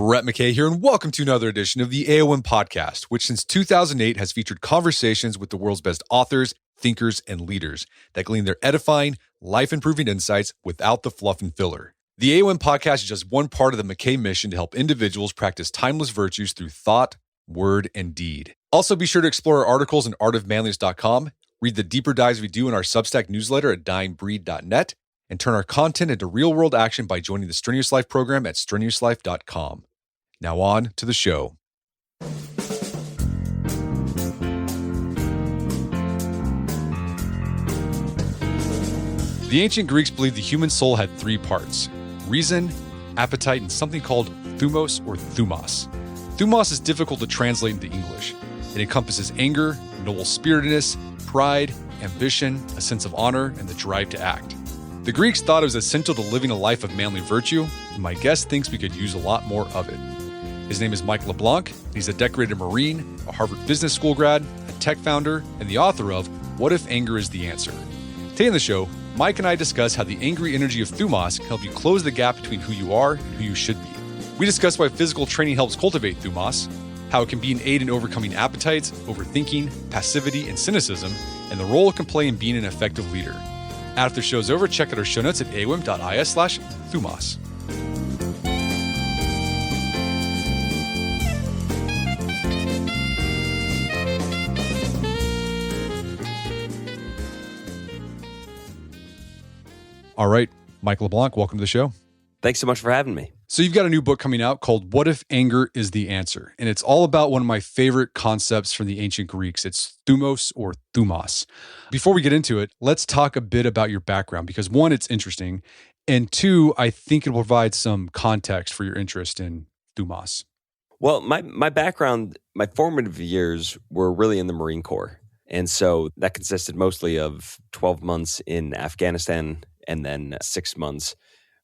Brett McKay here, and welcome to another edition of the AOM podcast, which since 2008 has featured conversations with the world's best authors, thinkers, and leaders that glean their edifying, life-improving insights without the fluff and filler. The AOM podcast is just one part of the McKay mission to help individuals practice timeless virtues through thought, word, and deed. Also, be sure to explore our articles on artofmanliness.com, read the deeper dives we do in our Substack newsletter at dyingbreed.net, and turn our content into real-world action by joining the Strenuous Life program at strenuouslife.com. Now on to the show. The ancient Greeks believed the human soul had three parts: reason, appetite, and something called Thumos or Thumos. Thumos is difficult to translate into English. It encompasses anger, noble spiritedness, pride, ambition, a sense of honor, and the drive to act. The Greeks thought it was essential to living a life of manly virtue, and my guest thinks we could use a lot more of it. His name is Mike LeBlanc. He's a decorated Marine, a Harvard Business School grad, a tech founder, and the author of What If Anger is the Answer? Today on the show, Mike and I discuss how the angry energy of Thumos can help you close the gap between who you are and who you should be. We discuss why physical training helps cultivate Thumos, how it can be an aid in overcoming appetites, overthinking, passivity, and cynicism, and the role it can play in being an effective leader. After the show's over, check out our show notes at aom.is/Thumos. All right, Mike LeBlanc, welcome to the show. Thanks so much for having me. So you've got a new book coming out called What If Anger is the Answer? And it's all about one of my favorite concepts from the ancient Greeks. It's Thumos or Thumos. Before we get into it, let's talk a bit about your background because one, it's interesting. And two, I think it'll provide some context for your interest in Thumos. Well, my background, my formative years were really in the Marine Corps. And so that consisted mostly of 12 months in Afghanistan and then 6 months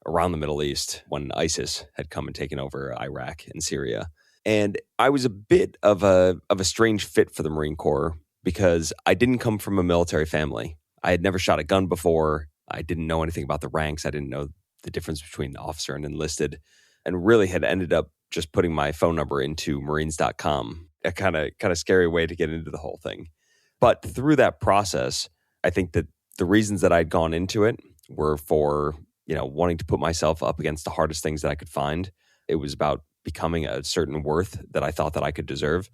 around the Middle East when ISIS had come and taken over Iraq and Syria. And I was a bit of a strange fit for the Marine Corps because I didn't come from a military family. I had never shot a gun before. I didn't know anything about the ranks. I didn't know the difference between officer and enlisted, and really had ended up just putting my phone number into marines.com, a kind of scary way to get into the whole thing. But through that process, I think that the reasons that I'd gone into it were for wanting to put myself up against the hardest things that I could find. It was about becoming a certain worth that I thought that I could deserve.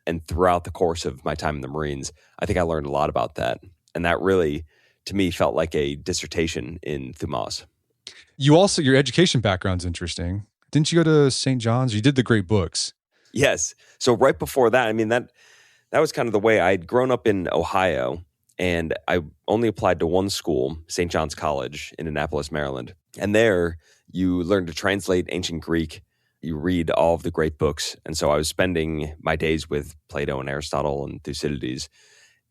And throughout the course of my time in the Marines, I think I learned a lot about that. And that really, to me, felt like a dissertation in Thumos. Your education background's interesting. Didn't you go to St. John's? You did the great books. Yes. So right before that, that was kind of the way. I'd grown up in Ohio, and I only applied to one school, St. John's College in Annapolis, Maryland. And there, you learn to translate ancient Greek. You read all of the great books. And so I was spending my days with Plato and Aristotle and Thucydides.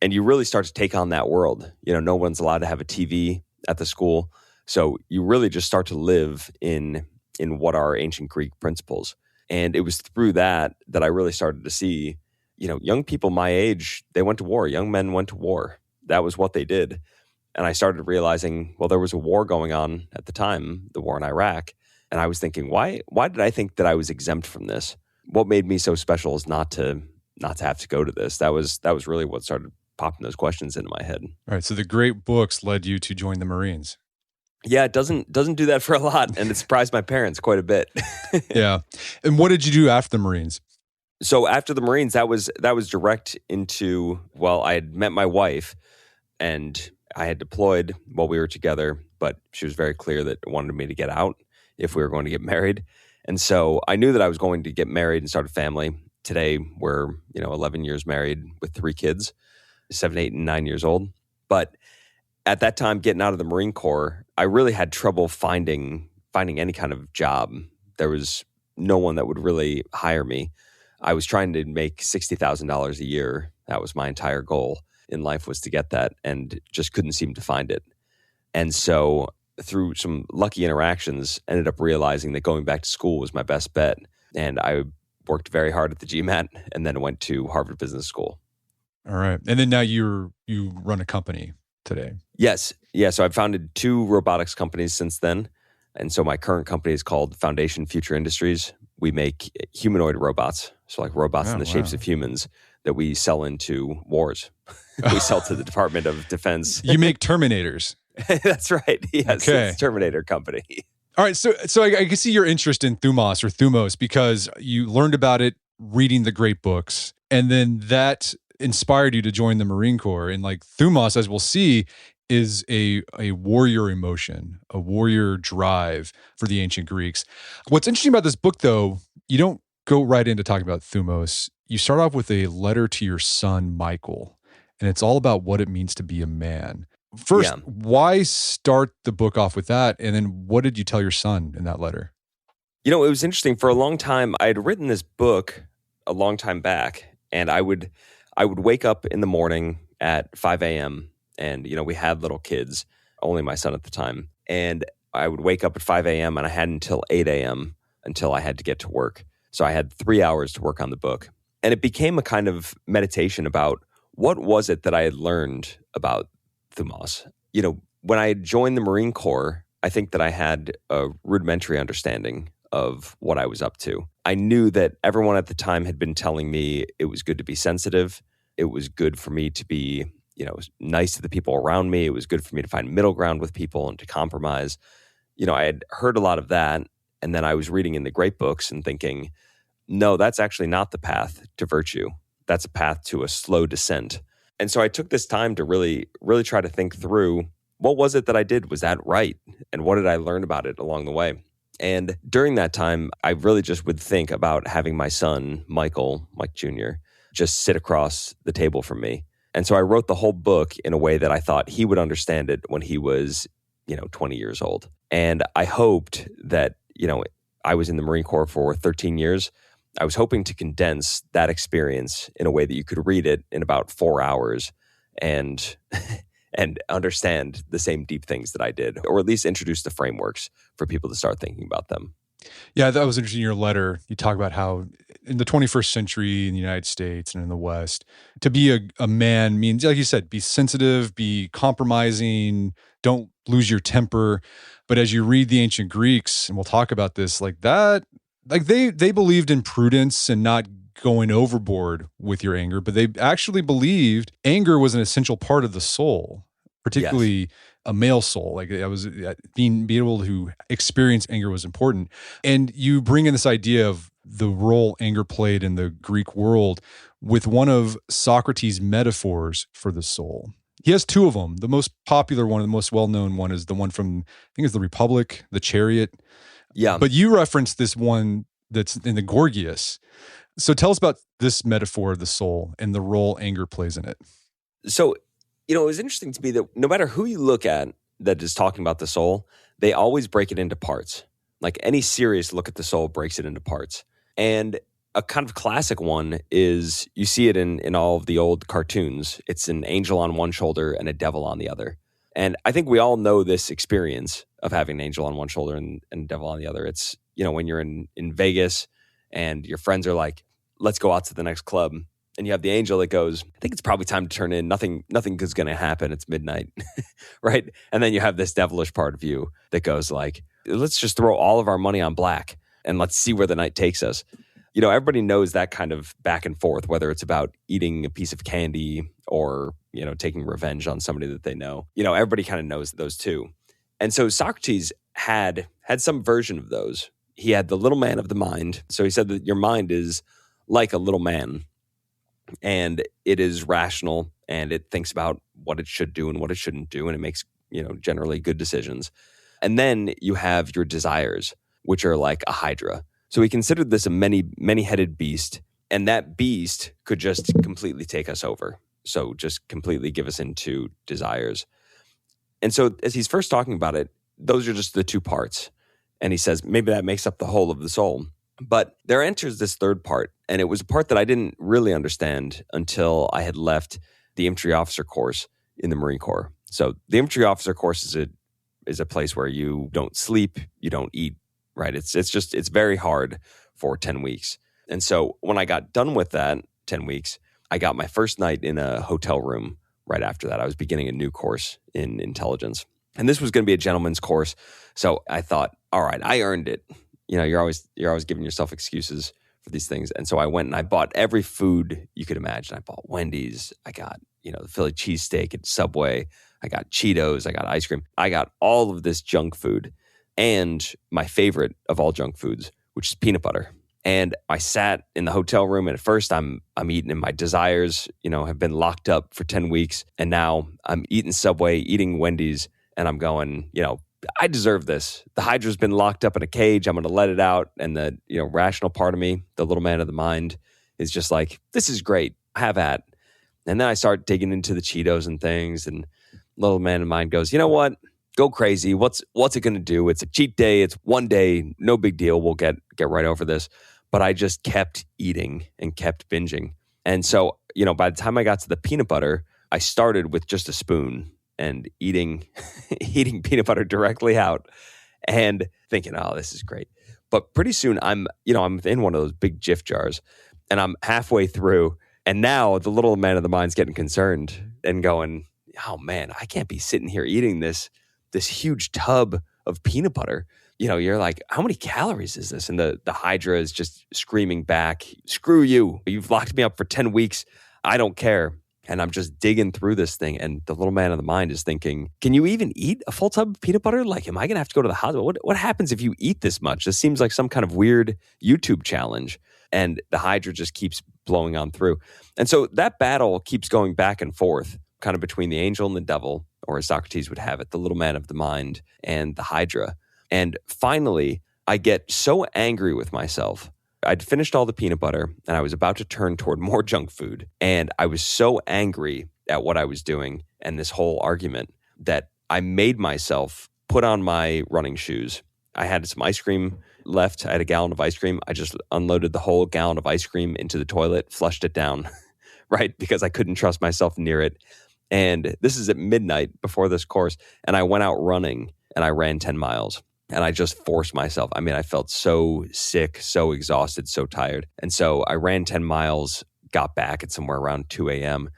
And you really start to take on that world. No one's allowed to have a TV at the school. So you really just start to live in what are ancient Greek principles. And it was through that I really started to see, young people my age, they went to war. Young men went to war. That was what they did. And I started realizing, well, there was a war going on at the time, the war in Iraq. And I was thinking, why did I think that I was exempt from this? What made me so special is not to have to go to this. That was really what started popping those questions into my head. All right. So the great books led you to join the Marines. Yeah, it doesn't do that for a lot. And it surprised my parents quite a bit. Yeah. And what did you do after the Marines? So after the Marines, that was direct into, I had met my wife and I had deployed while we were together, but she was very clear that wanted me to get out if we were going to get married. And so I knew that I was going to get married and start a family. Today, we're 11 years married with 3 kids, 7, 8, and 9 years old. But at that time, getting out of the Marine Corps, I really had trouble finding any kind of job. There was no one that would really hire me. I was trying to make $60,000 a year. That was my entire goal in life, was to get that, and just couldn't seem to find it. And so through some lucky interactions, ended up realizing that going back to school was my best bet. And I worked very hard at the GMAT and then went to Harvard Business School. All right. And then now you run a company today. Yes. Yeah. So I've founded 2 robotics companies since then. And so my current company is called Foundation Future Industries. we make humanoid robots, so like robots in the shapes of humans that we sell into wars. We sell to the Department of Defense. You make Terminators. That's right. Yes, Okay. it's a Terminator company. All right, so I can see your interest in Thumos because you learned about it reading the great books, and then that inspired you to join the Marine Corps. And like Thumos, as we'll see, is a warrior emotion, a warrior drive for the ancient Greeks. What's interesting about this book, though, you don't go right into talking about Thumos. You start off with a letter to your son, Michael, and it's all about what it means to be a man. First, why start the book off with that? And then what did you tell your son in that letter? It was interesting. For a long time, I had written this book a long time back, and I would wake up in the morning at 5 a.m., and, we had little kids, only my son at the time. And I would wake up at 5 a.m. and I had until 8 a.m. until I had to get to work. So I had 3 hours to work on the book. And it became a kind of meditation about what was it that I had learned about Thumos. When I joined the Marine Corps, I think that I had a rudimentary understanding of what I was up to. I knew that everyone at the time had been telling me it was good to be sensitive. It was good for me to be nice to the people around me. It was good for me to find middle ground with people and to compromise. I had heard a lot of that. And then I was reading in the great books and thinking, no, that's actually not the path to virtue. That's a path to a slow descent. And so I took this time to really, really try to think through, what was it that I did? Was that right? And what did I learn about it along the way? And during that time, I really just would think about having my son, Mike Jr., just sit across the table from me. And so I wrote the whole book in a way that I thought he would understand it when he was, 20 years old. And I hoped that, I was in the Marine Corps for 13 years. I was hoping to condense that experience in a way that you could read it in about 4 hours and understand the same deep things that I did, or at least introduce the frameworks for people to start thinking about them. Yeah, that was interesting in your letter. You talk about how in the 21st century in the United States and in the West, to be a man means, like you said, be sensitive, be compromising, don't lose your temper. But as you read the ancient Greeks, and we'll talk about this, like that, like they believed in prudence and not going overboard with your anger, but they actually believed anger was an essential part of the soul, particularly a male soul. Like I was being able to experience anger was important. And you bring in this idea of the role anger played in the Greek world with one of Socrates' metaphors for the soul. He has two of them. The most popular one, the most well-known one is the one from, I think it's the Republic, the Chariot. Yeah. But you referenced this one that's in the Gorgias. So tell us about this metaphor of the soul and the role anger plays in it. So, it was interesting to me that no matter who you look at that is talking about the soul, they always break it into parts. Like any serious look at the soul breaks it into parts. And a kind of classic one is, you see it in all of the old cartoons. It's an angel on one shoulder and a devil on the other. And I think we all know this experience of having an angel on one shoulder and a devil on the other. It's, when you're in Vegas and your friends are like, let's go out to the next club. And you have the angel that goes, I think it's probably time to turn in. Nothing good's going to happen. It's midnight, right? And then you have this devilish part of you that goes like, let's just throw all of our money on black and let's see where the night takes us. Everybody knows that kind of back and forth, whether it's about eating a piece of candy or, taking revenge on somebody that they know. Everybody kind of knows those two. And so Socrates had some version of those. He had the little man of the mind. So he said that your mind is like a little man. And it is rational and it thinks about what it should do and what it shouldn't do. And it makes, generally good decisions. And then you have your desires, which are like a Hydra. So he considered this a many-headed beast. And that beast could just completely take us over. So just completely give us into desires. And so as he's first talking about it, those are just the two parts. And he says, maybe that makes up the whole of the soul. But there enters this third part, and it was a part that I didn't really understand until I had left the infantry officer course in the Marine Corps. So the infantry officer course is a place where you don't sleep, you don't eat, right? It's very hard for 10 weeks. And so when I got done with that 10 weeks, I got my first night in a hotel room right after that. I was beginning a new course in intelligence. And this was going to be a gentleman's course. So I thought, all right, I earned it. you're always giving yourself excuses for these things. And so I went and I bought every food you could imagine. I bought Wendy's. I got, the Philly cheesesteak at Subway. I got Cheetos. I got ice cream. I got all of this junk food and my favorite of all junk foods, which is peanut butter. And I sat in the hotel room, and at first I'm eating, and my desires, have been locked up for 10 weeks. And now I'm eating Subway, eating Wendy's, and I'm going, I deserve this. The Hydra's been locked up in a cage. I'm going to let it out. And the, rational part of me, the little man of the mind, is just like, this is great. Have at. And then I start digging into the Cheetos and things, and little man of the mind goes, you know what? Go crazy. What's it going to do? It's a cheat day. It's one day. No big deal. We'll get right over this. But I just kept eating and kept binging. And so, by the time I got to the peanut butter, I started with just a spoon and eating peanut butter directly out and thinking, oh, this is great. But pretty soon I'm in one of those big Jif jars, and I'm halfway through. And now the little man of the mind's getting concerned and going, oh man, I can't be sitting here eating this huge tub of peanut butter. You're like, how many calories is this? And the Hydra is just screaming back, screw you. You've locked me up for 10 weeks. I don't care. And I'm just digging through this thing. And the little man of the mind is thinking, can you even eat a full tub of peanut butter? Like, am I going to have to go to the hospital? What happens if you eat this much? This seems like some kind of weird YouTube challenge. And the Hydra just keeps blowing on through. And so that battle keeps going back and forth, kind of between the angel and the devil, or as Socrates would have it, the little man of the mind and the Hydra. And finally, I get so angry with myself. I'd finished all the peanut butter, and I was about to turn toward more junk food. And I was so angry at what I was doing and this whole argument that I made myself put on my running shoes. I had some ice cream left. I had a gallon of ice cream. I just unloaded the whole gallon of ice cream into the toilet, flushed it down, right? Because I couldn't trust myself near it. And this is at midnight before this course. And I went out running, and I ran 10 miles. And I just forced myself. I mean, I felt so sick, so exhausted, so tired. And so I ran 10 miles, got back at somewhere around 2 a.m.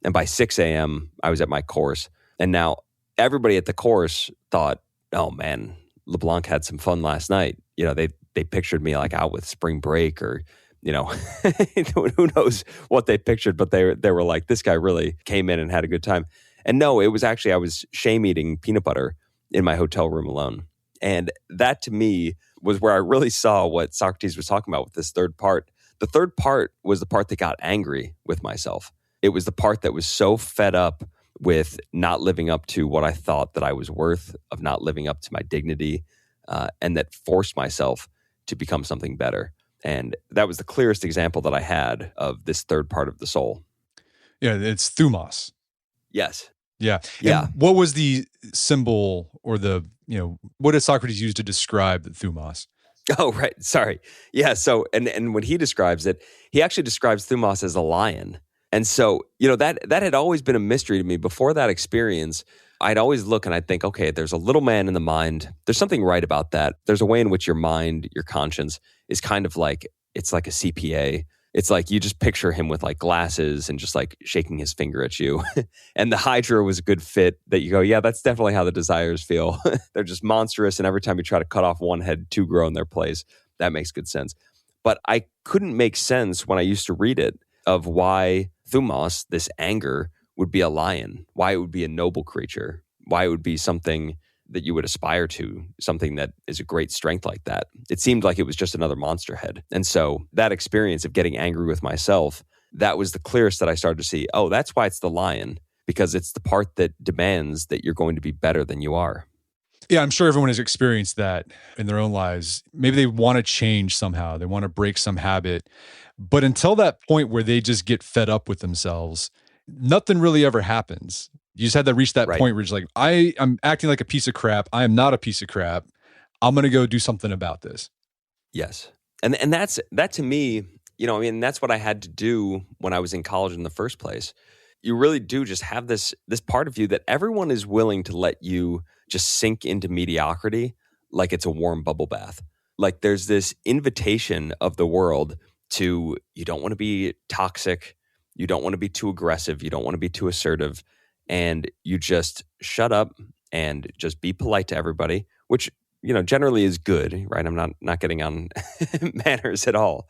And by 6 a.m., I was at my course. And now everybody at the course thought, oh man, LeBlanc had some fun last night. They pictured me like out with spring break, or, who knows what they pictured, but they were like, this guy really came in and had a good time. And no, it was actually, I was shame eating peanut butter in my hotel room alone. And that to me was where I really saw what Socrates was talking about with this third part. The third part was the part that got angry with myself. It was the part that was so fed up with not living up to what I thought that I was worth, of not living up to my dignity, and that forced myself to become something better. And that was the clearest example that I had of this third part of the soul. Yeah, it's Thumos. Yes. Yeah. Yeah. And what was the symbol, or what did Socrates use to describe the Thumos? Oh, right. Sorry. Yeah. So, and when he describes it, he actually describes Thumos as a lion. And so, that had always been a mystery to me. Before that experience, I'd always look and I'd think, okay, there's a little man in the mind. There's something right about that. There's a way in which your mind, your conscience is kind of like, it's like a CPA. It's like you just picture him with like glasses and just like shaking his finger at you. And the Hydra was a good fit that you go, yeah, that's definitely how the desires feel. They're just monstrous. And every time you try to cut off one head, two grow in their place. That makes good sense. But I couldn't make sense when I used to read it of why Thumos, this anger, would be a lion, why it would be a noble creature, why it would be something that you would aspire to, something that is a great strength like that. It seemed like it was just another monster head. And so that experience of getting angry with myself, that was the clearest that I started to see, oh, that's why it's the lion, because it's the part that demands that you're going to be better than you are. Yeah, I'm sure everyone has experienced that in their own lives. Maybe they want to change somehow. They want to break some habit. But until that point where they just get fed up with themselves, nothing really ever happens. You just had to reach that Right. point where it's like, I'm acting like a piece of crap. I am not a piece of crap. I'm going to go do something about this. Yes. And that to me, that's what I had to do when I was in college in the first place. You really do just have this part of you that everyone is willing to let you just sink into mediocrity like it's a warm bubble bath. Like there's this invitation of the world to, you don't want to be toxic, you don't want to be too aggressive, you don't want to be too assertive, and you just shut up and just be polite to everybody, which generally is good, right? I'm not getting on manners at all.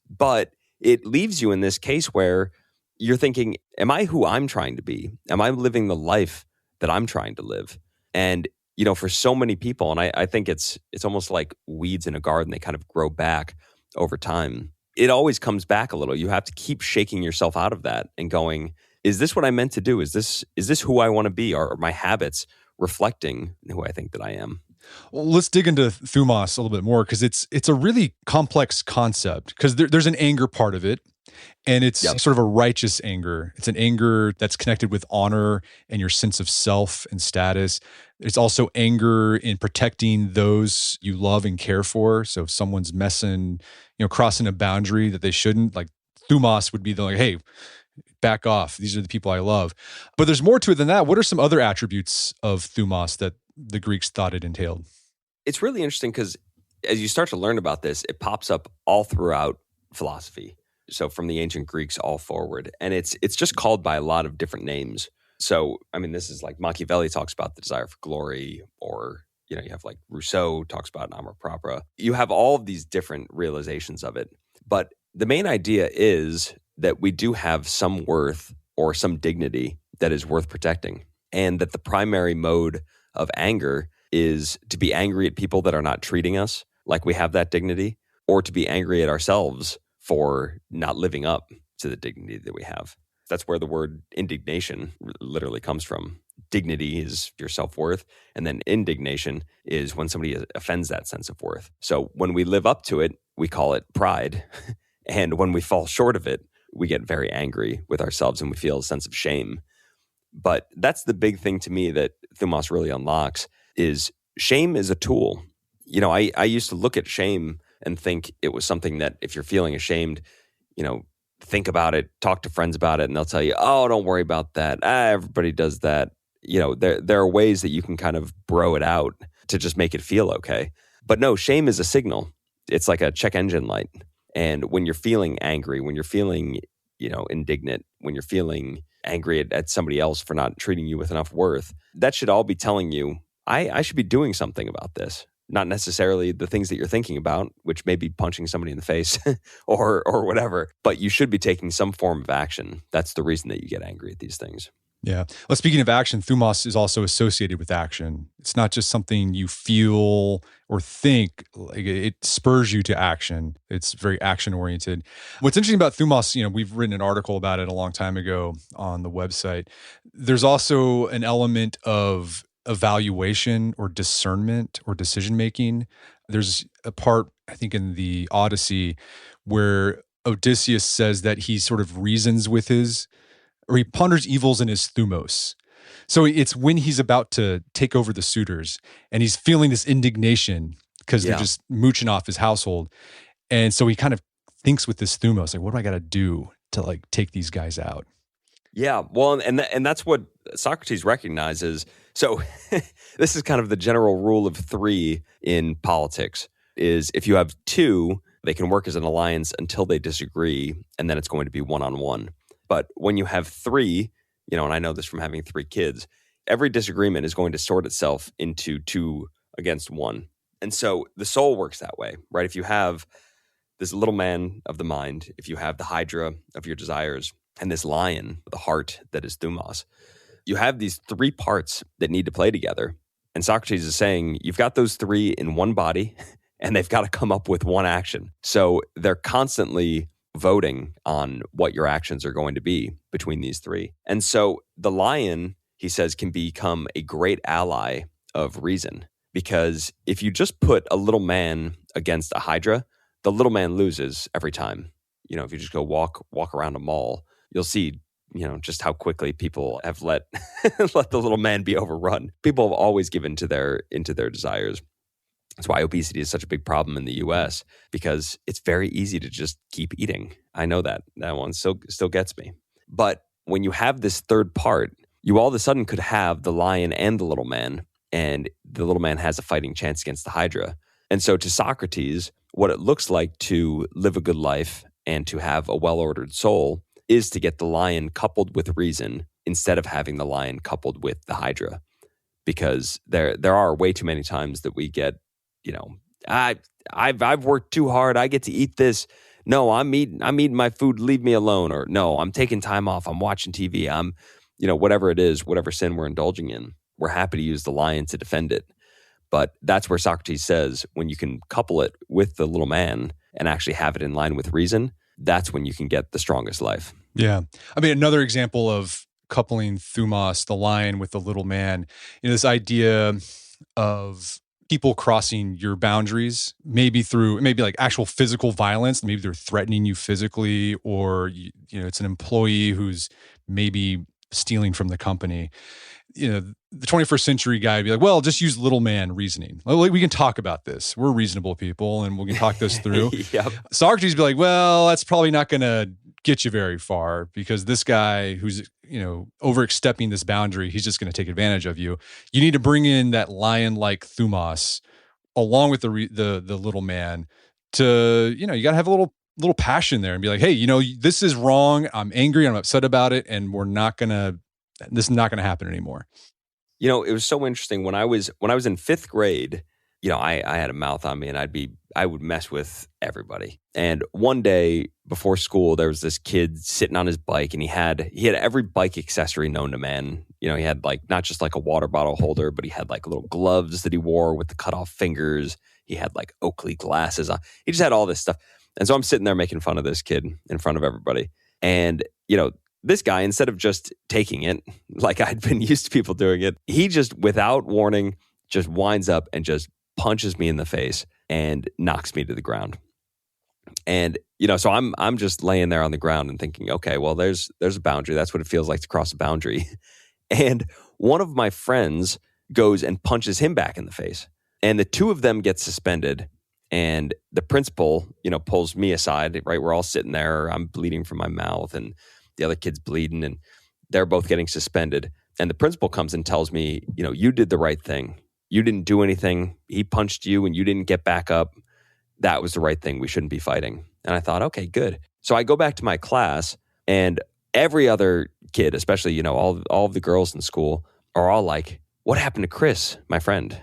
But it leaves you in this case where you're thinking, am I who I'm trying to be? Am I living the life that I'm trying to live? And, for so many people, and I think it's almost like weeds in a garden, they kind of grow back over time. It always comes back a little. You have to keep shaking yourself out of that and going, is this what I meant to do? Is this who I want to be? Are my habits reflecting who I think that I am? Well, let's dig into Thumos a little bit more, because it's a really complex concept, because there's an anger part of it, and it's Yep. sort of a righteous anger. It's an anger that's connected with honor and your sense of self and status. It's also anger in protecting those you love and care for. So if someone's messing, crossing a boundary that they shouldn't, like Thumos would be like, hey, back off. These are the people I love. But there's more to it than that. What are some other attributes of Thumos that the Greeks thought it entailed? It's really interesting because as you start to learn about this, it pops up all throughout philosophy. So from the ancient Greeks all forward. And it's just called by a lot of different names. So, this is like Machiavelli talks about the desire for glory, or, you have like Rousseau talks about amor propria. You have all of these different realizations of it. But the main idea is that we do have some worth or some dignity that is worth protecting. And that the primary mode of anger is to be angry at people that are not treating us like we have that dignity, or to be angry at ourselves for not living up to the dignity that we have. That's where the word indignation literally comes from. Dignity is your self-worth, and then indignation is when somebody offends that sense of worth. So when we live up to it, we call it pride. And when we fall short of it, we get very angry with ourselves and we feel a sense of shame. But that's the big thing to me that Thumos really unlocks, is shame is a tool. I used to look at shame and think it was something that if you're feeling ashamed, think about it, talk to friends about it, and they'll tell you, oh, don't worry about that. Everybody does that. There are ways that you can kind of bro it out to just make it feel okay. But no, shame is a signal. It's like a check engine light. And when you're feeling angry, when you're feeling, indignant, when you're feeling angry at somebody else for not treating you with enough worth, that should all be telling you, I should be doing something about this. Not necessarily the things that you're thinking about, which may be punching somebody in the face or whatever, but you should be taking some form of action. That's the reason that you get angry at these things. Yeah. Well, speaking of action, Thumos is also associated with action. It's not just something you feel or think. It spurs you to action. It's very action-oriented. What's interesting about Thumos, we've written an article about it a long time ago on the website. There's also an element of evaluation or discernment or decision-making. There's a part, I think, in the Odyssey where Odysseus says that he sort of reasons with he ponders evils in his Thumos. So it's when he's about to take over the suitors and he's feeling this indignation because they're just mooching off his household. And so he kind of thinks with this Thumos, like, what do I got to do to take these guys out? Yeah, well, and that's what Socrates recognizes. So this is kind of the general rule of three in politics, is if you have two, they can work as an alliance until they disagree, and then it's going to be one-on-one. But when you have three, and I know this from having three kids, every disagreement is going to sort itself into two against one. And so the soul works that way, right? If you have this little man of the mind, if you have the Hydra of your desires, and this lion, the heart that is Thumos, you have these three parts that need to play together. And Socrates is saying, you've got those three in one body, and they've got to come up with one action. So they're constantly voting on what your actions are going to be between these three. And so the lion, he says, can become a great ally of reason, because if you just put a little man against a Hydra, the little man loses every time. If you just go walk around a mall, you'll see, just how quickly people have let the little man be overrun. People have always given into their desires. That's why obesity is such a big problem in the US, because it's very easy to just keep eating. I know that one still gets me. But when you have this third part, you all of a sudden could have the lion and the little man, and the little man has a fighting chance against the Hydra. And so to Socrates, what it looks like to live a good life and to have a well-ordered soul is to get the lion coupled with reason instead of having the lion coupled with the Hydra. Because there are way too many times that we get I've worked too hard. I get to eat this. No, I'm eating my food. Leave me alone. Or no, I'm taking time off. I'm watching TV. I'm, whatever it is, whatever sin we're indulging in, we're happy to use the lion to defend it. But that's where Socrates says when you can couple it with the little man and actually have it in line with reason, that's when you can get the strongest life. Yeah. I mean, another example of coupling Thumos, the lion, with the little man, this idea of people crossing your boundaries, maybe like actual physical violence. Maybe they're threatening you physically, or it's an employee who's maybe stealing from the company. The 21st century guy would be like, well, just use little man reasoning. We can talk about this. We're reasonable people and we can talk this through. Yep. Socrates would be like, well, that's probably not going to get you very far, because this guy who's, overstepping this boundary, he's just going to take advantage of you. You need to bring in that lion-like Thumos along with the little man to, you got to have a little passion there and be like, hey, this is wrong. I'm angry. I'm upset about it. And this is not going to happen anymore. It was so interesting when I was in fifth grade. I had a mouth on me, and I would mess with everybody. And one day before school, there was this kid sitting on his bike, and he had every bike accessory known to man. He had not just like a water bottle holder, but he had like little gloves that he wore with the cut off fingers. He had like Oakley glasses on. He just had all this stuff. And so I'm sitting there making fun of this kid in front of everybody. And, this guy, instead of just taking it like I'd been used to people doing it, he just, without warning, just winds up and just punches me in the face and knocks me to the ground. And, so I'm just laying there on the ground and thinking, okay, well, there's a boundary. That's what it feels like to cross a boundary. And one of my friends goes and punches him back in the face. And the two of them get suspended. And the principal, pulls me aside, right? We're all sitting there. I'm bleeding from my mouth, and the other kid's bleeding, and they're both getting suspended. And the principal comes and tells me, you did the right thing. You didn't do anything. He punched you and you didn't get back up. That was the right thing. We shouldn't be fighting. And I thought, okay, good. So I go back to my class, and every other kid, especially, all of the girls in school, are all like, what happened to Chris, my friend,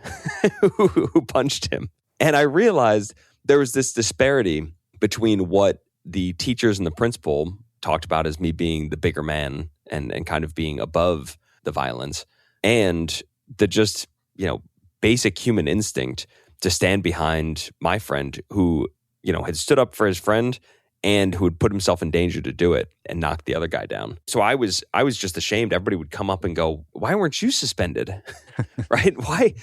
who punched him? And I realized there was this disparity between what the teachers and the principal talked about as me being the bigger man and kind of being above the violence, and the just, basic human instinct to stand behind my friend who, had stood up for his friend and who had put himself in danger to do it and knocked the other guy down. So I was just ashamed. Everybody would come up and go, why weren't you suspended? Right? Why?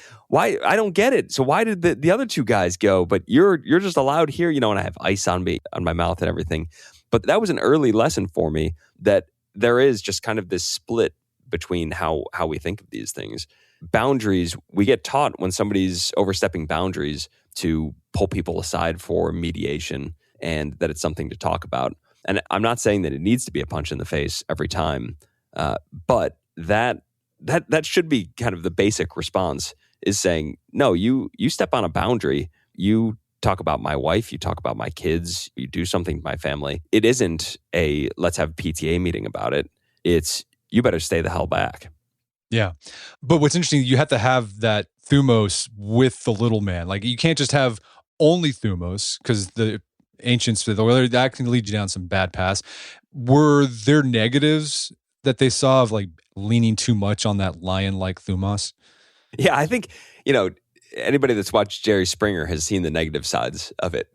I don't get it. So why did the other two guys go, but you're just allowed here, and I have ice on me, on my mouth and everything. But that was an early lesson for me that there is just kind of this split between how we think of these things. Boundaries, we get taught when somebody's overstepping boundaries to pull people aside for mediation, and that it's something to talk about. And I'm not saying that it needs to be a punch in the face every time, but that should be kind of the basic response, is saying, no, you step on a boundary, you talk about my wife, you talk about my kids, you do something to my family. It isn't a let's have a PTA meeting about it. It's you better stay the hell back. Yeah. But what's interesting, you have to have that Thumos with the little man. Like, you can't just have only Thumos, because the ancients, that can lead you down some bad paths. Were there negatives that they saw of like leaning too much on that lion-like Thumos? Yeah, I think, anybody that's watched Jerry Springer has seen the negative sides of it,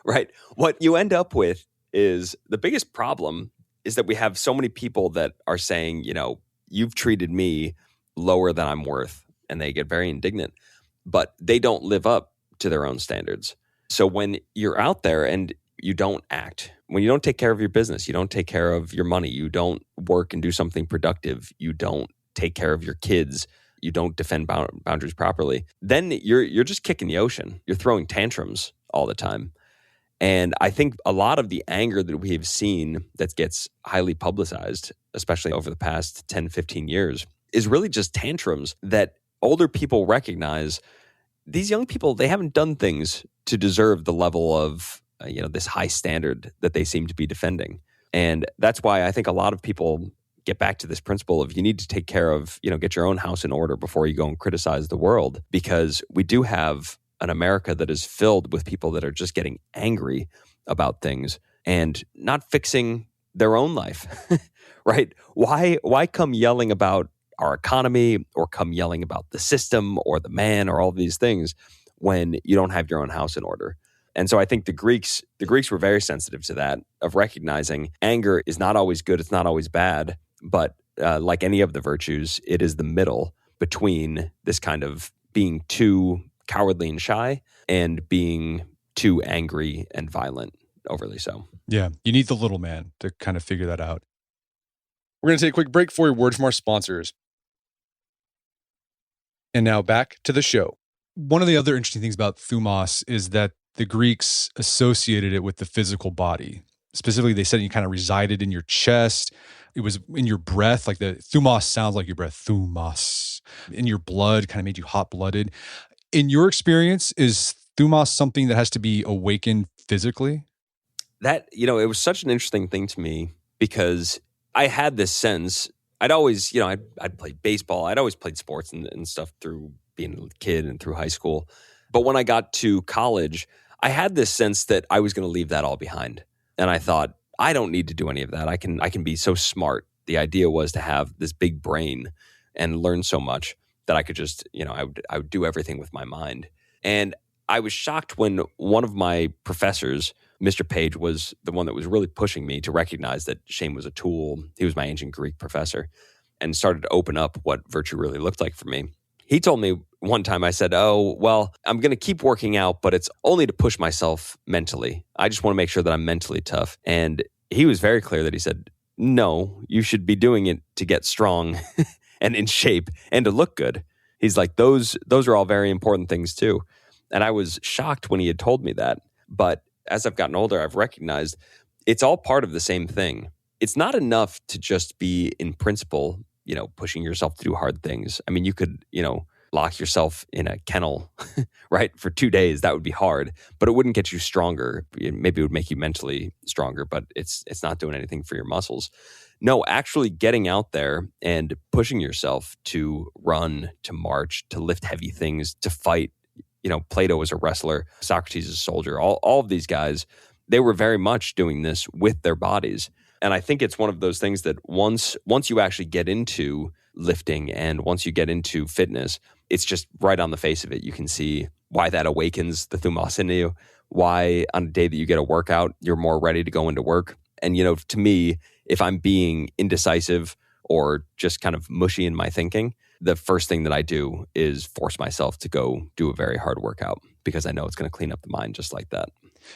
right? What you end up with is the biggest problem is that we have so many people that are saying, you've treated me lower than I'm worth, and they get very indignant, but they don't live up to their own standards. So when you're out there and you don't act, when you don't take care of your business, you don't take care of your money, you don't work and do something productive, you don't take care of your kids, you don't defend boundaries properly, then you're just kicking the ocean. You're throwing tantrums all the time. And I think a lot of the anger that we have seen that gets highly publicized, especially over the past 10, 15 years, is really just tantrums that older people recognize. These young people, they haven't done things to deserve the level of, this high standard that they seem to be defending. And that's why I think a lot of people get back to this principle of you need to take care of, get your own house in order before you go and criticize the world, because we do have an America that is filled with people that are just getting angry about things and not fixing their own life, right? Why come yelling about our economy or come yelling about the system or the man or all of these things when you don't have your own house in order? And so I think the Greeks were very sensitive to that, of recognizing anger is not always good, it's not always bad, but like any of the virtues, it is the middle between this kind of being too cowardly and shy and being too angry and violent, overly so. Yeah, you need the little man to kind of figure that out. We're going to take a quick break for a word from our sponsors. And now back to the show. One of the other interesting things about Thumos is that the Greeks associated it with the physical body. Specifically, they said you kind of resided in your chest. It was in your breath, like the Thumos sounds like your breath, Thumos. In your blood, kind of made you hot-blooded. In your experience, is Thumos something that has to be awakened physically? That, it was such an interesting thing to me because I had this sense. I'd always, I'd played baseball. I'd always played sports and stuff through being a kid and through high school. But when I got to college, I had this sense that I was going to leave that all behind. And I thought, I don't need to do any of that. I can be so smart. The idea was to have this big brain and learn so much that I could just, I would do everything with my mind. And I was shocked when one of my professors, Mr. Page, was the one that was really pushing me to recognize that shame was a tool. He was my ancient Greek professor and started to open up what virtue really looked like for me. He told me one time, I said, oh, well, I'm going to keep working out, but it's only to push myself mentally. I just want to make sure that I'm mentally tough. And he was very clear that he said, no, you should be doing it to get strong and in shape and to look good. He's like, those are all very important things too. And I was shocked when he had told me that. But as I've gotten older, I've recognized it's all part of the same thing. It's not enough to just be in principle, pushing yourself to do hard things. I mean, you could, lock yourself in a kennel, right, for 2 days. That would be hard, but it wouldn't get you stronger. Maybe it would make you mentally stronger, but it's not doing anything for your muscles. No, actually getting out there and pushing yourself to run, to march, to lift heavy things, to fight. Plato was a wrestler, Socrates is a soldier. All of these guys, they were very much doing this with their bodies. And I think it's one of those things that once you actually get into lifting and once you get into fitness, it's just right on the face of it. You can see why that awakens the Thumos in you, why on a day that you get a workout, you're more ready to go into work. And, to me, if I'm being indecisive or just kind of mushy in my thinking, the first thing that I do is force myself to go do a very hard workout because I know it's going to clean up the mind just like that.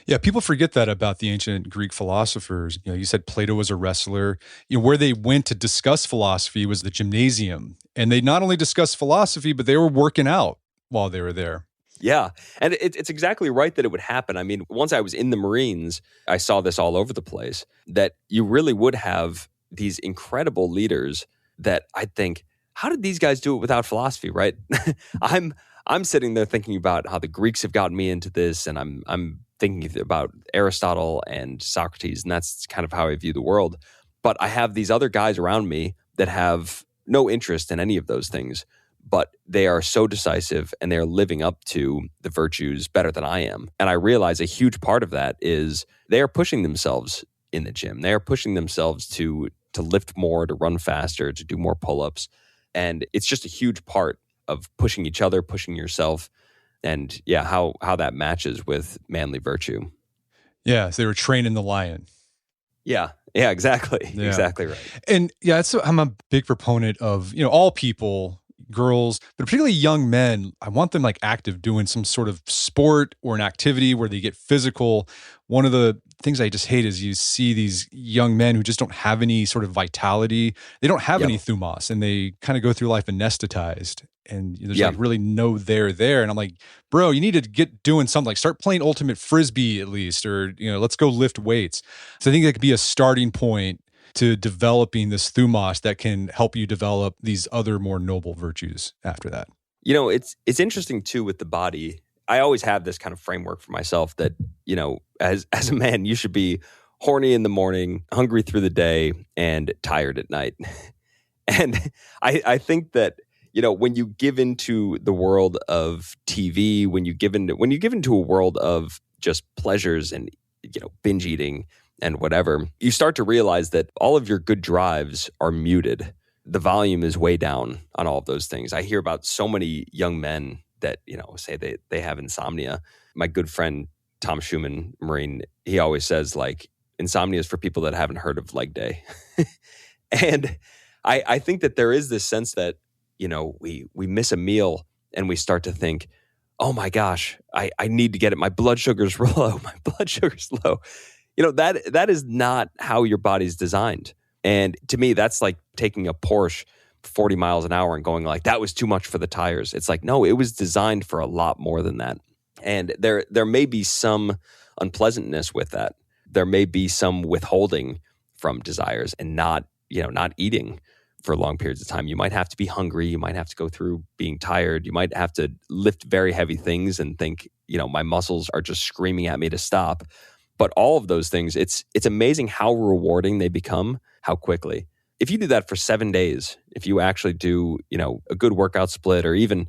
Yeah, people forget that about the ancient Greek philosophers. You said Plato was a wrestler. Where they went to discuss philosophy was the gymnasium. And they not only discussed philosophy, but they were working out while they were there. Yeah. And it's exactly right that it would happen. I mean, once I was in the Marines, I saw this all over the place, that you really would have these incredible leaders that I'd think, how did these guys do it without philosophy, right? I'm sitting there thinking about how the Greeks have gotten me into this, and I'm thinking about Aristotle and Socrates, and that's kind of how I view the world. But I have these other guys around me that have no interest in any of those things, but they are so decisive and they're living up to the virtues better than I am. And I realize a huge part of that is they are pushing themselves in the gym. They are pushing themselves to lift more, to run faster, to do more pull-ups. And it's just a huge part of pushing each other, pushing yourself, and how that matches with manly virtue. Yeah, so they were training the lion. Yeah, exactly. Yeah. Exactly right. And I'm a big proponent of, all people, girls, but particularly young men. I want them active, doing some sort of sport or an activity where they get physical. One of the things I just hate is you see these young men who just don't have any sort of vitality. They don't have any Thumos, and they kind of go through life anesthetized. And there's really no there. And I'm like, bro, you need to get doing something. Start playing ultimate frisbee at least, or let's go lift weights. So I think that could be a starting point to developing this Thumos that can help you develop these other more noble virtues after that. It's interesting too with the body. I always have this kind of framework for myself that, as a man, you should be horny in the morning, hungry through the day, and tired at night. And I think that, when you give into the world of TV, when you give into a world of just pleasures and binge eating and whatever, you start to realize that all of your good drives are muted. The volume is way down on all of those things. I hear about so many young men that, say they have insomnia. My good friend, Tom Schumann, Marine, he always says, like, insomnia is for people that haven't heard of leg day. And I think that there is this sense that, we miss a meal and we start to think, oh my gosh, I need to get it. My blood sugar's low. My blood sugar's low. That is not how your body's designed. And to me, that's like taking a Porsche 40 miles an hour and going like, that was too much for the tires. It's like, no, it was designed for a lot more than that. And there may be some unpleasantness with that. There may be some withholding from desires and not eating for long periods of time. You might have to be hungry. You might have to go through being tired. You might have to lift very heavy things and think, my muscles are just screaming at me to stop. But all of those things, it's amazing how rewarding they become, how quickly. If you do that for 7 days, if you actually do, a good workout split, or even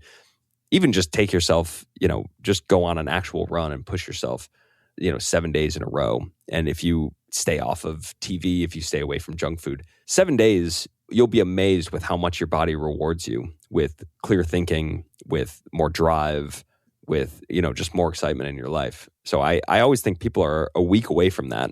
just take yourself, just go on an actual run and push yourself, 7 days in a row. And if you stay off of TV, if you stay away from junk food, 7 days, you'll be amazed with how much your body rewards you with clear thinking, with more drive, with, just more excitement in your life. So I always think people are a week away from that,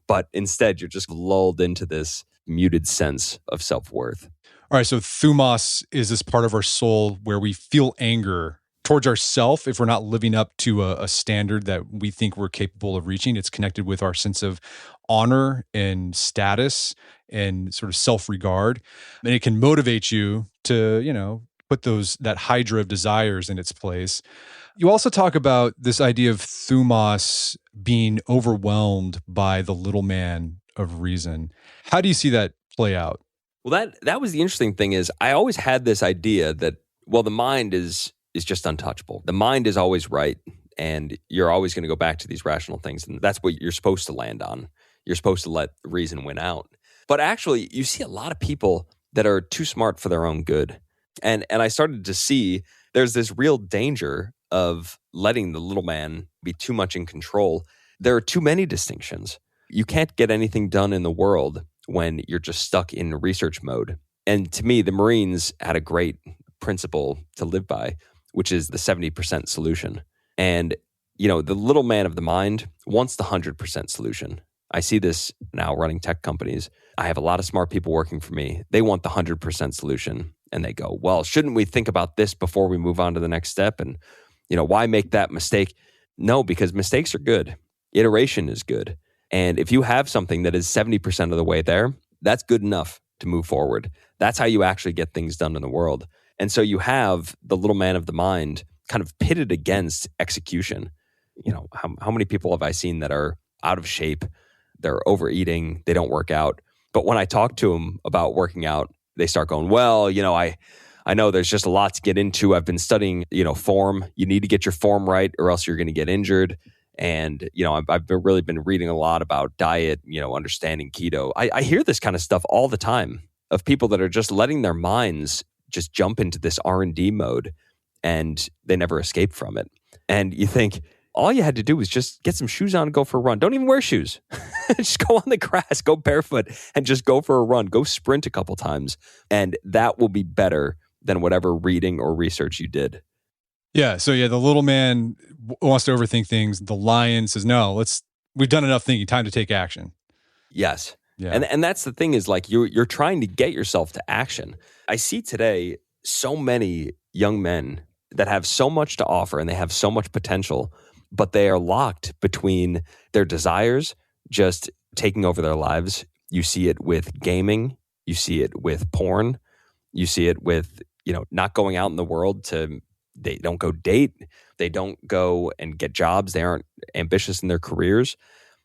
but instead you're just lulled into this muted sense of self-worth. All right, so Thumos is this part of our soul where we feel anger towards ourselves if we're not living up to a standard that we think we're capable of reaching. It's connected with our sense of honor and status and sort of self-regard. And it can motivate you to, put that Hydra of desires in its place. You also talk about this idea of Thumos being overwhelmed by the little man of reason. How do you see that play out? Well, that was the interesting thing is I always had this idea that, well, the mind is just untouchable. The mind is always right, and you're always going to go back to these rational things, and that's what you're supposed to land on. You're supposed to let reason win out. But actually, you see a lot of people that are too smart for their own good. And I started to see there's this real danger of letting the little man be too much in control. There are too many distinctions. You can't get anything done in the world when you're just stuck in research mode. And to me, the Marines had a great principle to live by, which is the 70% solution. And, the little man of the mind wants the 100% solution. I see this now running tech companies. I have a lot of smart people working for me. They want the 100% solution. And they go, well, shouldn't we think about this before we move on to the next step? And, why make that mistake? No, because mistakes are good. Iteration is good. And if you have something that is 70% of the way there, that's good enough to move forward. That's how you actually get things done in the world. And so you have the little man of the mind kind of pitted against execution. How many people have I seen that are out of shape? They're overeating. They don't work out. But when I talk to them about working out, they start going, well, I know there's just a lot to get into. I've been studying, form. You need to get your form right or else you're going to get injured. And, I've really been reading a lot about diet, understanding keto. I hear this kind of stuff all the time of people that are just letting their minds just jump into this R&D mode and they never escape from it. And you think, all you had to do was just get some shoes on and go for a run. Don't even wear shoes. Just go on the grass, go barefoot, and just go for a run. Go sprint a couple times. And that will be better than whatever reading or research you did. Yeah. So the little man wants to overthink things. The lion says, no, we've done enough thinking. Time to take action. Yes. Yeah. And that's the thing is like you're trying to get yourself to action. I see today so many young men that have so much to offer and they have so much potential, but they are locked between their desires just taking over their lives. You see it with gaming. You see it with porn. You see it with, not going out in the world they don't go date. They don't go and get jobs. They aren't ambitious in their careers.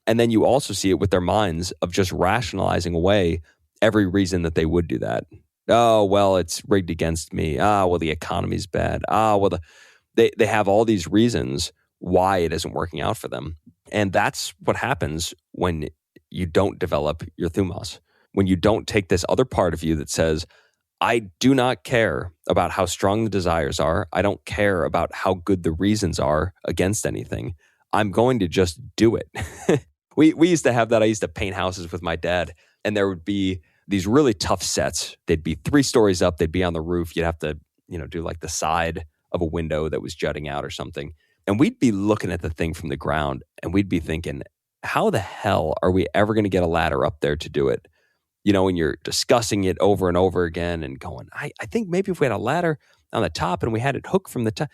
And then you also see it with their minds of just rationalizing away every reason that they would do that. Oh, well, it's rigged against me. Well, the economy's bad. Well, they have all these reasons why it isn't working out for them. And that's what happens when you don't develop your Thumos. When you don't take this other part of you that says, I do not care about how strong the desires are. I don't care about how good the reasons are against anything. I'm going to just do it. We used to have that. I used to paint houses with my dad, and there would be these really tough sets. They'd be 3 stories up. They'd be on the roof. You'd have to, do like the side of a window that was jutting out or something. And we'd be looking at the thing from the ground, and we'd be thinking, how the hell are we ever going to get a ladder up there to do it? And you're discussing it over and over again and going, I think maybe if we had a ladder on the top and we had it hooked from the top,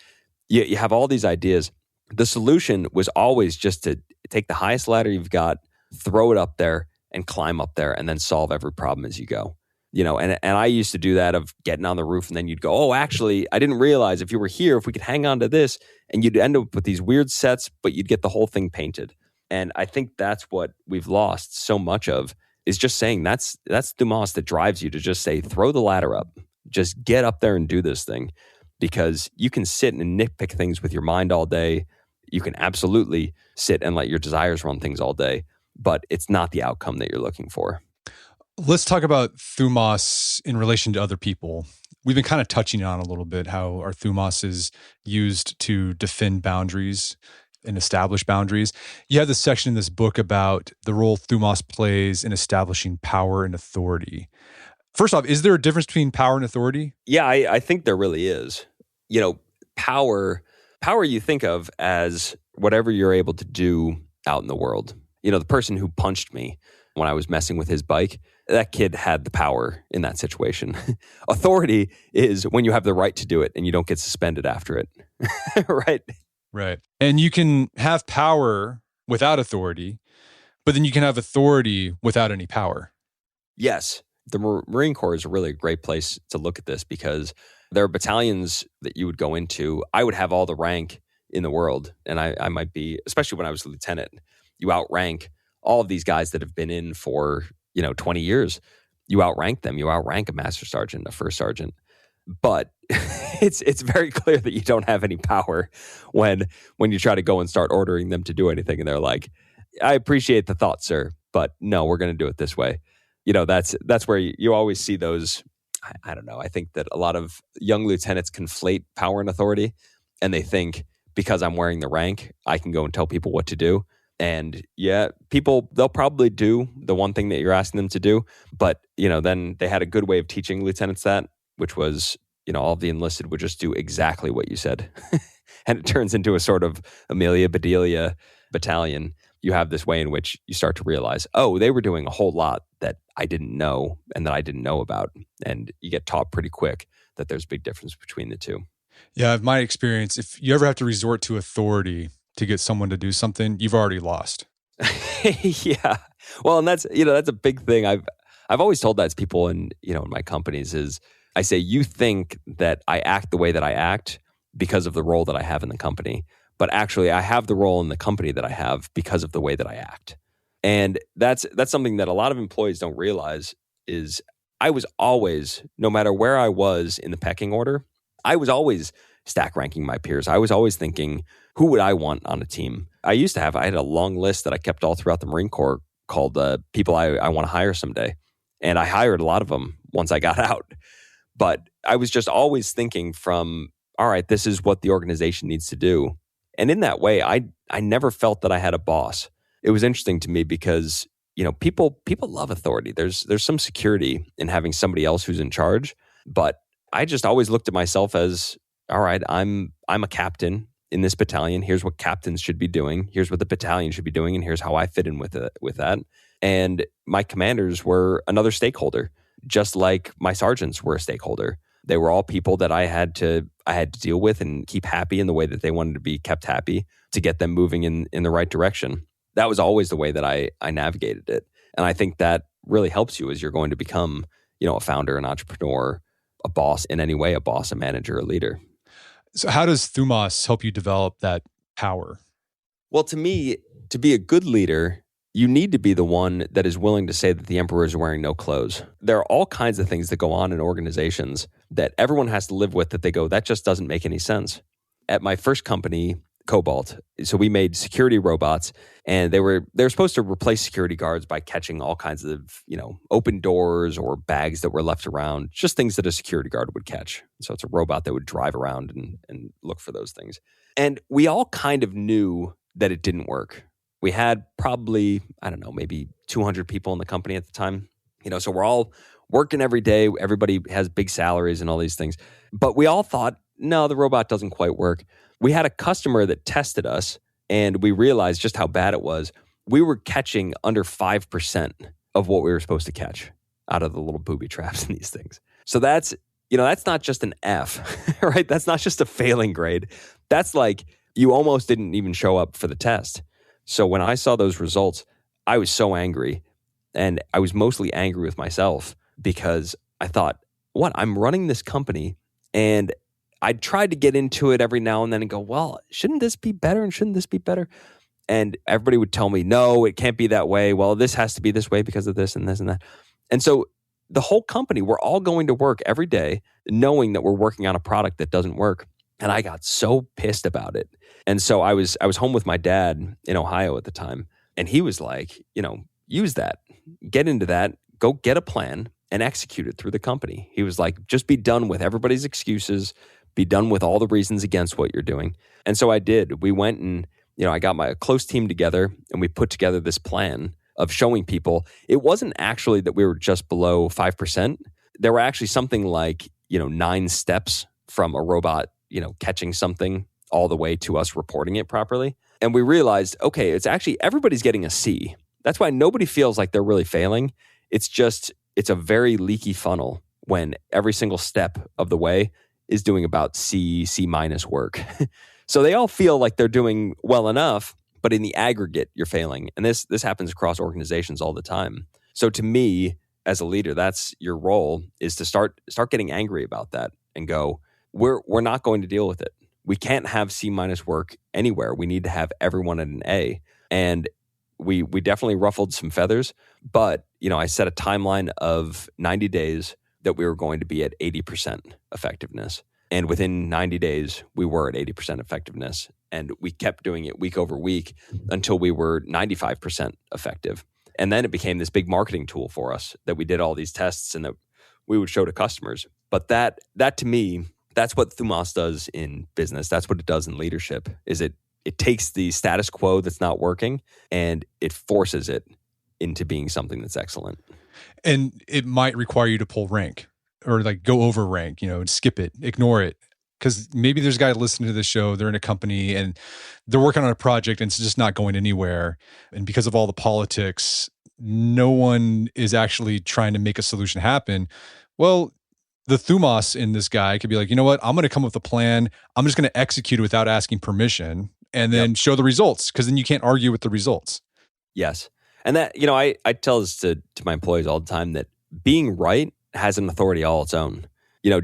you have all these ideas. The solution was always just to take the highest ladder you've got, throw it up there and climb up there and then solve every problem as you go. And I used to do that of getting on the roof and then you'd go, oh, actually, I didn't realize if you were here, if we could hang on to this, and you'd end up with these weird sets, but you'd get the whole thing painted. And I think that's what we've lost so much of, is just saying that's Thumos that drives you to just say, throw the ladder up, just get up there and do this thing, because you can sit and nitpick things with your mind all day. You can absolutely sit and let your desires run things all day, but it's not the outcome that you're looking for. Let's talk about Thumos in relation to other people. We've been kind of touching on a little bit how our Thumos is used to defend boundaries and establish boundaries. You have this section in this book about the role Thumos plays in establishing power and authority. First off, is there a difference between power and authority? Yeah, I think there really is. Power you think of as whatever you're able to do out in the world. The person who punched me when I was messing with his bike, that kid had the power in that situation. Authority is when you have the right to do it and you don't get suspended after it. Right? Right. And you can have power without authority, but then you can have authority without any power. Yes. The Marine Corps is a really great place to look at this, because there are battalions that you would go into. I would have all the rank in the world, and I might be, especially when I was a lieutenant, you outrank all of these guys that have been in for 20 years. You outrank them. You outrank a master sergeant, a first sergeant. But it's very clear that you don't have any power when you try to go and start ordering them to do anything, and they're like, I appreciate the thought, sir, but no, we're going to do it this way. That's where you always see those. I don't know. I think that a lot of young lieutenants conflate power and authority, and they think, because I'm wearing the rank, I can go and tell people what to do. And yeah, they'll probably do the one thing that you're asking them to do. But, then they had a good way of teaching lieutenants that, which was, all of the enlisted would just do exactly what you said. And it turns into a sort of Amelia Bedelia battalion. You have this way in which you start to realize, oh, they were doing a whole lot that I didn't know and that I didn't know about. And you get taught pretty quick that there's a big difference between the two. Yeah, in my experience, if you ever have to resort to authority to get someone to do something, you've already lost. Yeah. Well, and that's a big thing. I've always told that to people in my companies is, I say, you think that I act the way that I act because of the role that I have in the company. But actually, I have the role in the company that I have because of the way that I act. And that's something that a lot of employees don't realize is I was always, no matter where I was in the pecking order, I was always stack ranking my peers. I was always thinking, who would I want on a team? I had a long list that I kept all throughout the Marine Corps called people I want to hire someday. And I hired a lot of them once I got out. But I was just always thinking from, all right, this is what the organization needs to do. And in that way, I never felt that I had a boss. It was interesting to me because, people love authority. There's some security in having somebody else who's in charge. But I just always looked at myself as, all right, I'm a captain in this battalion. Here's what captains should be doing. Here's what the battalion should be doing. And here's how I fit in with that. And my commanders were another stakeholder, just like my sergeants were a stakeholder. They were all people that I had to deal with and keep happy in the way that they wanted to be kept happy to get them moving in the right direction. That was always the way that I navigated it. And I think that really helps you as you're going to become, a founder, an entrepreneur, a boss in any way, a boss, a manager, a leader. So how does Thumos help you develop that power? Well, to me, to be a good leader, you need to be the one that is willing to say that the emperor is wearing no clothes. There are all kinds of things that go on in organizations that everyone has to live with that they go, that just doesn't make any sense. At my first company, cobalt. So we made security robots, and they were supposed to replace security guards by catching all kinds of, open doors or bags that were left around, just things that a security guard would catch. So it's a robot that would drive around and look for those things. And we all kind of knew that it didn't work. We had probably, I don't know, maybe 200 people in the company at the time. So we're all working every day. Everybody has big salaries and all these things. But we all thought, no, the robot doesn't quite work. We had a customer that tested us, and we realized just how bad it was. We were catching under 5% of what we were supposed to catch out of the little booby traps in these things. So that's not just an F, right? That's not just a failing grade. That's like you almost didn't even show up for the test. So when I saw those results, I was so angry. And I was mostly angry with myself because I thought, I'm running this company, and I tried to get into it every now and then and go, well, shouldn't this be better and shouldn't this be better? And everybody would tell me, no, it can't be that way. Well, this has to be this way because of this and this and that. And so the whole company, we're all going to work every day knowing that we're working on a product that doesn't work. And I got so pissed about it. And so I was home with my dad in Ohio at the time. And he was like, use that, get into that, go get a plan and execute it through the company. He was like, just be done with everybody's excuses, be done with all the reasons against what you're doing. And so I did. We went and, I got my close team together, and we put together this plan of showing people it wasn't actually that we were just below 5%. There were actually something like, 9 steps from a robot, catching something all the way to us reporting it properly. And we realized, okay, it's actually everybody's getting a C. That's why nobody feels like they're really failing. It's a very leaky funnel when every single step of the way is doing about C minus work. So they all feel like they're doing well enough, but in the aggregate, you're failing. And this happens across organizations all the time. So to me, as a leader, that's your role, is to start getting angry about that and go, we're not going to deal with it. We can't have C minus work anywhere. We need to have everyone at an A. And we definitely ruffled some feathers, but I set a timeline of 90 days that we were going to be at 80% effectiveness. And within 90 days, we were at 80% effectiveness. And we kept doing it week over week until we were 95% effective. And then it became this big marketing tool for us that we did all these tests and that we would show to customers. But that to me, that's what Thumos does in business. That's what it does in leadership, is it takes the status quo that's not working and it forces it into being something that's excellent. And it might require you to pull rank or like go over rank, skip it, ignore it. Because maybe there's a guy listening to this show, they're in a company and they're working on a project and it's just not going anywhere. And because of all the politics, no one is actually trying to make a solution happen. Well, the Thumos in this guy could be like, you know what? I'm going to come up with a plan. I'm just going to execute it without asking permission and then show the results, because then you can't argue with the results. Yes. And that, I tell this to my employees all the time, that being right has an authority all its own.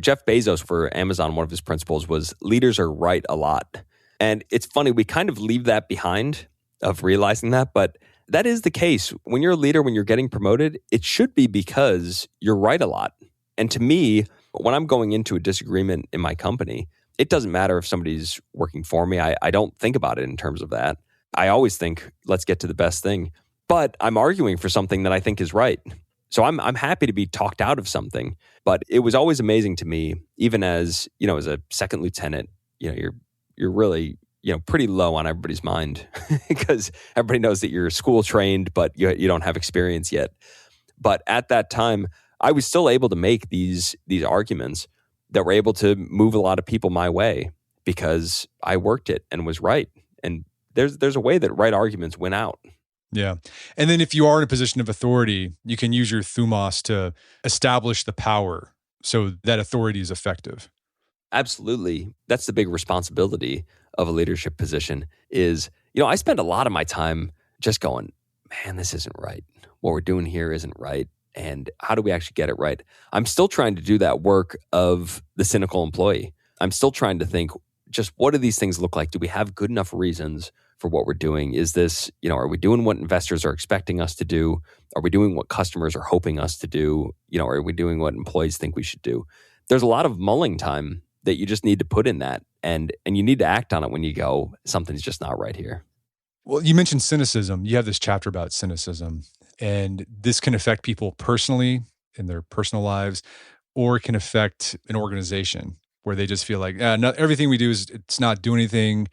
Jeff Bezos for Amazon, one of his principles was leaders are right a lot. And it's funny, we kind of leave that behind of realizing that, but that is the case. When you're a leader, when you're getting promoted, it should be because you're right a lot. And to me, when I'm going into a disagreement in my company, it doesn't matter if somebody's working for me. I don't think about it in terms of that. I always think, let's get to the best thing. But I'm arguing for something that I think is right. So I'm happy to be talked out of something. But it was always amazing to me, even as a second lieutenant, you're really pretty low on everybody's mind because everybody knows that you're school trained, but you don't have experience yet. But at that time, I was still able to make these arguments that were able to move a lot of people my way because I worked it and was right. And there's a way that right arguments win out. Yeah. And then if you are in a position of authority, you can use your Thumos to establish the power so that authority is effective. Absolutely. That's the big responsibility of a leadership position is, I spend a lot of my time just going, man, this isn't right. What we're doing here isn't right. And how do we actually get it right? I'm still trying to do that work of the cynical employee. I'm still trying to think, just what do these things look like? Do we have good enough reasons for what we're doing? Is this, are we doing what investors are expecting us to do? Are we doing what customers are hoping us to do? Are we doing what employees think we should do? There's a lot of mulling time that you just need to put in that. And you need to act on it when you go, something's just not right here. Well, you mentioned cynicism. You have this chapter about cynicism, and this can affect people personally in their personal lives, or it can affect an organization where they just feel like everything we do it's not doing anything.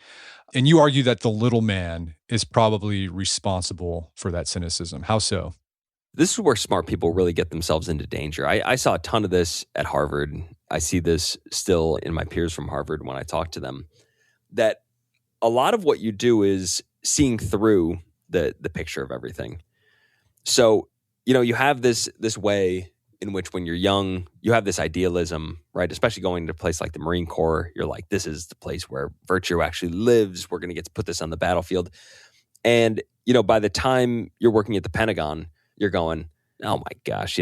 And you argue that the little man is probably responsible for that cynicism. How so? This is where smart people really get themselves into danger. I saw a ton of this at Harvard. I see this still in my peers from Harvard when I talk to them, that a lot of what you do is seeing through the picture of everything. So, you have this way in which when you're young, you have this idealism, right? Especially going to a place like the Marine Corps, you're like, this is the place where virtue actually lives. We're going to get to put this on the battlefield. And, by the time you're working at the Pentagon, you're going, oh my gosh,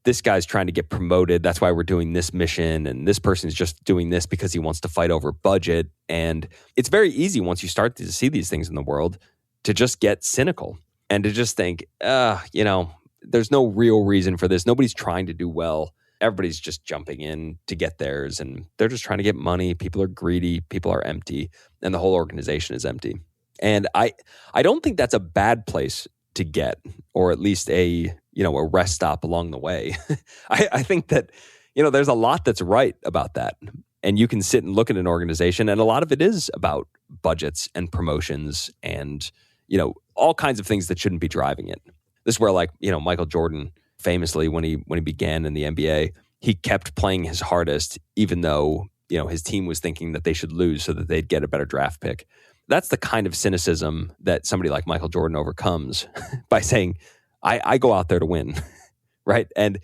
this guy's trying to get promoted. That's why we're doing this mission. And this person's just doing this because he wants to fight over budget. And it's very easy once you start to see these things in the world to just get cynical and to just think, there's no real reason for this. Nobody's trying to do well. Everybody's just jumping in to get theirs, and they're just trying to get money. People are greedy. People are empty, and the whole organization is empty. And I don't think that's a bad place to get, or at least a rest stop along the way. I think that, there's a lot that's right about that. And you can sit and look at an organization, and a lot of it is about budgets and promotions and, all kinds of things that shouldn't be driving it. This is where, Michael Jordan famously, when he began in the NBA, he kept playing his hardest, even though, his team was thinking that they should lose so that they'd get a better draft pick. That's the kind of cynicism that somebody like Michael Jordan overcomes by saying, I go out there to win, right? And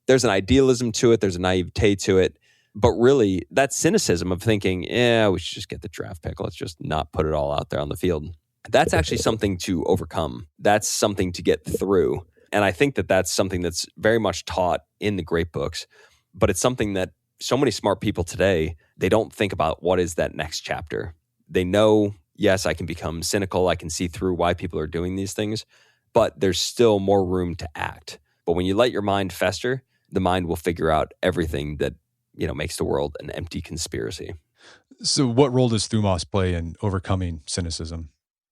there's an idealism to it. There's a naivete to it. But really, that cynicism of thinking, we should just get the draft pick. Let's just not put it all out there on the field. That's actually something to overcome. That's something to get through. And I think that that's something that's very much taught in the great books. But it's something that so many smart people today, they don't think about what is that next chapter. They know, yes, I can become cynical. I can see through why people are doing these things. But there's still more room to act. But when you let your mind fester, the mind will figure out everything that makes the world an empty conspiracy. So what role does Thumos play in overcoming cynicism?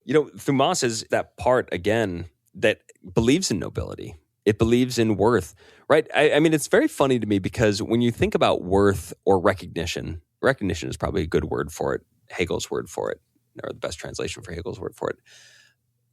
Thumos is that part, again, that believes in nobility. It believes in worth, right? I mean, it's very funny to me because when you think about worth or recognition is probably a good word for it, Hegel's word for it, or the best translation for Hegel's word for it.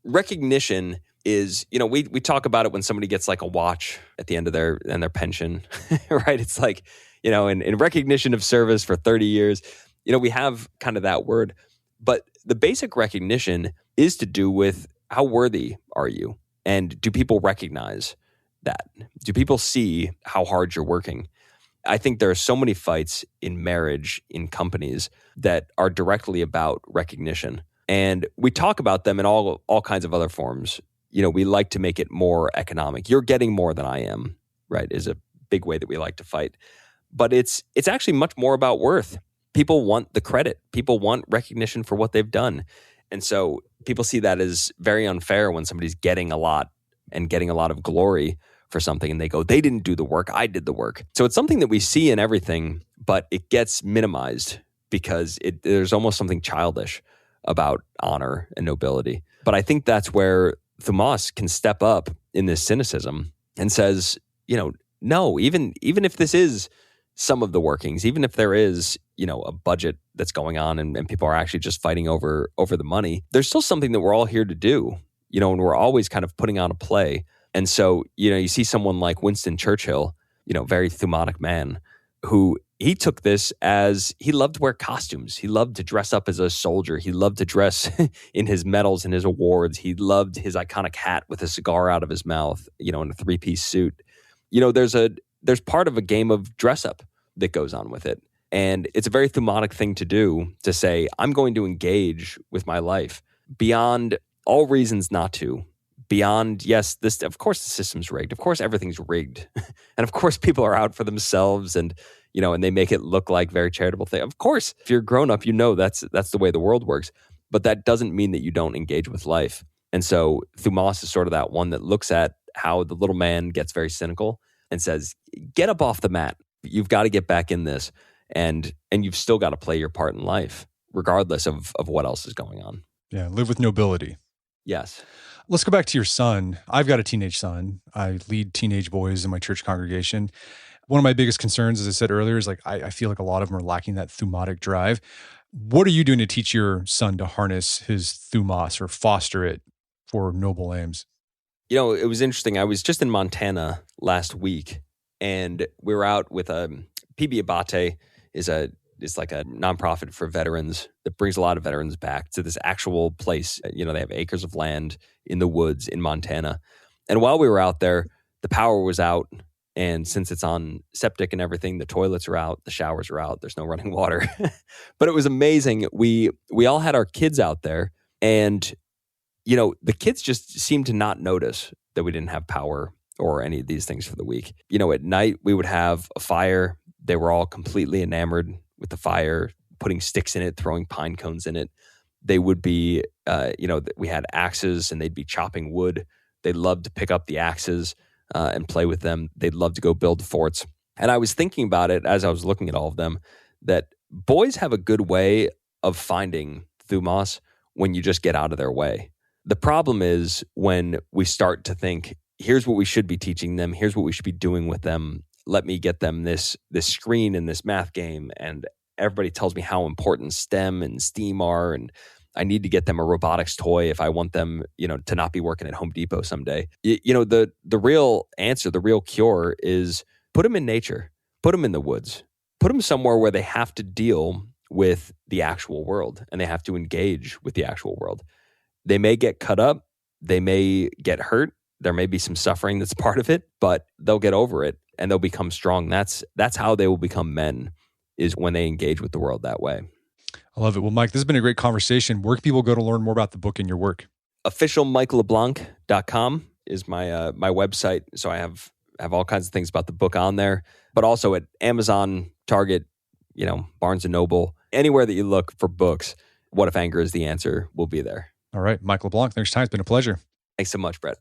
Recognition is, we talk about it when somebody gets like a watch at the end of their pension, right? It's like, in recognition of service for 30 years, we have kind of that word. But the basic recognition is to do with how worthy are you? And do people recognize that? Do people see how hard you're working? I think there are so many fights in marriage, in companies, that are directly about recognition. And we talk about them in all kinds of other forms. We like to make it more economic. You're getting more than I am, right, is a big way that we like to fight. But it's actually much more about worth. People want the credit. People want recognition for what they've done. And so people see that as very unfair when somebody's getting a lot and getting a lot of glory for something, and they go, they didn't do the work, I did the work. So it's something that we see in everything, but it gets minimized because there's almost something childish about honor and nobility. But I think that's where Thumos can step up in this cynicism and says, no, even if this is some of the workings, even if there is, a budget that's going on and people are actually just fighting over the money, there's still something that we're all here to do, and we're always kind of putting on a play. And so, you see someone like Winston Churchill, very thumotic man, who he took this as he loved to wear costumes. He loved to dress up as a soldier. He loved to dress in his medals and his awards. He loved his iconic hat with a cigar out of his mouth, in a three-piece suit. There's part of a game of dress up that goes on with it. And it's a very thumotic thing to do, to say, I'm going to engage with my life beyond all reasons not to. Beyond, yes, of course the system's rigged. Of course everything's rigged. And of course people are out for themselves and they make it look like very charitable thing. Of course, if you're grown up, that's the way the world works. But that doesn't mean that you don't engage with life. And so Thumos is sort of that one that looks at how the little man gets very cynical and says, get up off the mat. You've got to get back in this. and you've still got to play your part in life, regardless of what else is going on. Yeah, live with nobility. Yes. Let's go back to your son. I've got a teenage son. I lead teenage boys in my church congregation. One of my biggest concerns, as I said earlier, is like I feel like a lot of them are lacking that thumotic drive. What are you doing to teach your son to harness his thumos or foster it for noble aims? You know, it was interesting. I was just in Montana last week, and we were out with PB Abate is like a nonprofit for veterans that brings a lot of veterans back to this actual place. You know, they have acres of land in the woods in Montana. And while we were out there, the power was out. And since it's on septic and everything, the toilets are out, the showers are out, there's no running water. But it was amazing. We all had our kids out there, and you know, the kids just seemed to not notice that we didn't have power or any of these things for the week. You know, at night we would have a fire. They were all completely enamored with the fire, putting sticks in it, throwing pine cones in it. They would be, we had axes and they'd be chopping wood. They loved to pick up the axes and play with them. They'd love to go build forts. And I was thinking about it as I was looking at all of them, that boys have a good way of finding thumos when you just get out of their way. The problem is when we start to think, here's what we should be teaching them, here's what we should be doing with them. Let me get them this screen and this math game, and everybody tells me how important STEM and STEAM are, and I need to get them a robotics toy if I want them, you know, to not be working at Home Depot someday. You know, the real answer, the real cure is put them in nature, put them in the woods, put them somewhere where they have to deal with the actual world and they have to engage with the actual world. They may get cut up, they may get hurt, there may be some suffering that's part of it, but they'll get over it and they'll become strong. That's how they will become men, is when they engage with the world that way. I love it. Well, Mike, this has been a great conversation. Where can people go to learn more about the book and your work? officialmikeleblanc.com is my my website. So I have all kinds of things about the book on there, but also at Amazon, Target, you know, Barnes & Noble, anywhere that you look for books, What If Anger Is the Answer will be there. All right. Mike LeBlanc, thanks for your time. It's been a pleasure. Thanks so much, Brett.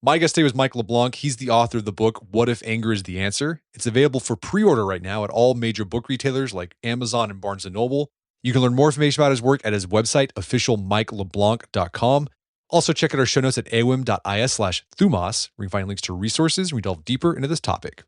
My guest today was Mike LeBlanc. He's the author of the book, What If Anger Is the Answer? It's available for pre-order right now at all major book retailers like Amazon and Barnes & Noble. You can learn more information about his work at his website, officialmikeleblanc.com. Also, check out our show notes at awim.is/thumos, where you can find links to resources and we delve deeper into this topic.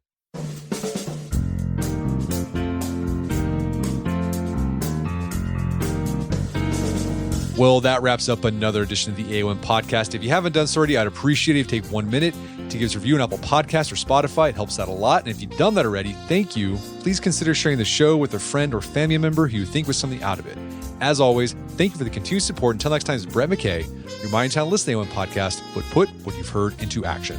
Well, that wraps up another edition of the AOM podcast. If you haven't done so already, I'd appreciate it if you take 1 minute to give us a review on Apple Podcasts or Spotify. It helps out a lot. And if you've done that already, thank you. Please consider sharing the show with a friend or family member who you think was something out of it. As always, thank you for the continued support. Until next time, it's Brett McKay, reminding you to listen to the AOM podcast, but put what you've heard into action.